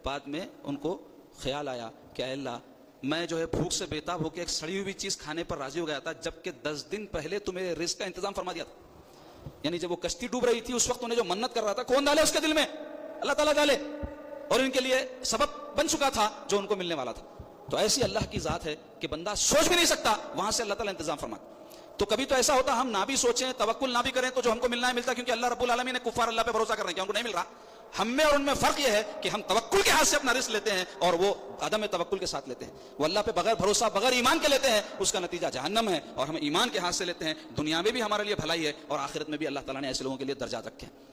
Speaker 1: بعد میں ان کو خیال آیا کہ اے اللہ، میں جو ہے بھوک سے بےتاب ہو کے ایک سڑی ہوئی چیز کھانے پر راضی ہو گیا تھا، جبکہ 10 دن پہلے تمہیں رزق کا انتظام فرما دیا تھا۔ یعنی جب وہ کشتی ڈوب رہی تھی اس وقت انہیں جو منت کر رہا تھا کون ڈالے اس کے دل میں؟ اللہ تعالیٰ ڈالے، اور ان کے لیے سبب بن چکا تھا جو ان کو ملنے والا تھا۔ تو ایسی اللہ کی ذات ہے کہ بندہ سوچ بھی نہیں سکتا، وہاں سے اللہ تعالیٰ انتظام فرماتا۔ تو کبھی تو ایسا ہوتا ہم نہ بھی سوچیں، توکل نہ بھی کریں، تو جو ہم کو ملنا ہے ملتا، کیونکہ اللہ رب العالمین نے کفار اللہ پہ بھروسہ کر رہے ہیں کہ ہم کو نہیں مل رہا۔ ہم میں اور ان میں فرق یہ ہے کہ ہم توکل کے ہاتھ سے اپنا رزق لیتے ہیں اور وہ عدم توکل کے ساتھ لیتے ہیں۔ وہ اللہ پہ بغیر بھروسہ، بغیر ایمان کے لیتے ہیں، اس کا نتیجہ جہنم ہے، اور ہم ایمان کے ہاتھ سے لیتے ہیں، دنیا میں بھی ہمارے لیے بھلائی ہے اور آخرت میں بھی اللہ تعالیٰ نے ایسے لوگوں کے لیے درجات رکھے ہیں۔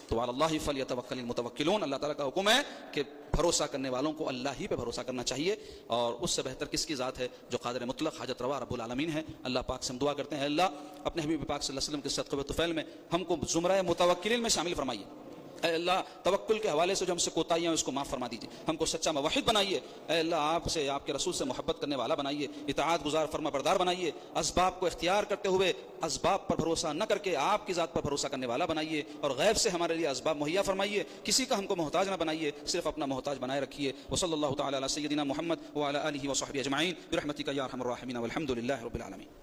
Speaker 1: تو علی اللہ فلیتوکل المتوکلون، اللہ تعالیٰ کا حکم ہے کہ بھروسہ کرنے والوں کو اللہ ہی پہ بھروسہ کرنا چاہیے، اور اس سے بہتر کس کی ذات ہے جو قادر مطلق حاجت روا رب العالمین ہے۔ اللہ پاک سے ہم دعا کرتے ہیں، اللہ اپنے حبیب پاک صلی اللہ علیہ وسلم کے صدقہ و طفیل میں ہم کو زمرہ متوکلین میں شامل فرمائیے۔ اے اللہ توکل کے حوالے سے جو ہم سے کوتاہیاں ہیں اس کو معاف فرما دیجیے، ہم کو سچا موحد بنائیے۔ اے اللہ آپ سے، آپ کے رسول سے محبت کرنے والا بنائیے، اطاعت گزار فرما بردار بنائیے، اسباب کو اختیار کرتے ہوئے اسباب پر بھروسہ نہ کر کے آپ کی ذات پر بھروسہ کرنے والا بنائیے، اور غیب سے ہمارے لیے اسباب مہیا فرمائیے، کسی کا ہم کو محتاج نہ بنائیے، صرف اپنا محتاج بنائے رکھیے۔ وصلی اللہ تعالی علی سیدنا محمد وعلی آلہ وصحبہ اجمعین برحمتک یا ارحم الراحمین والحمد للہ رب العالمین۔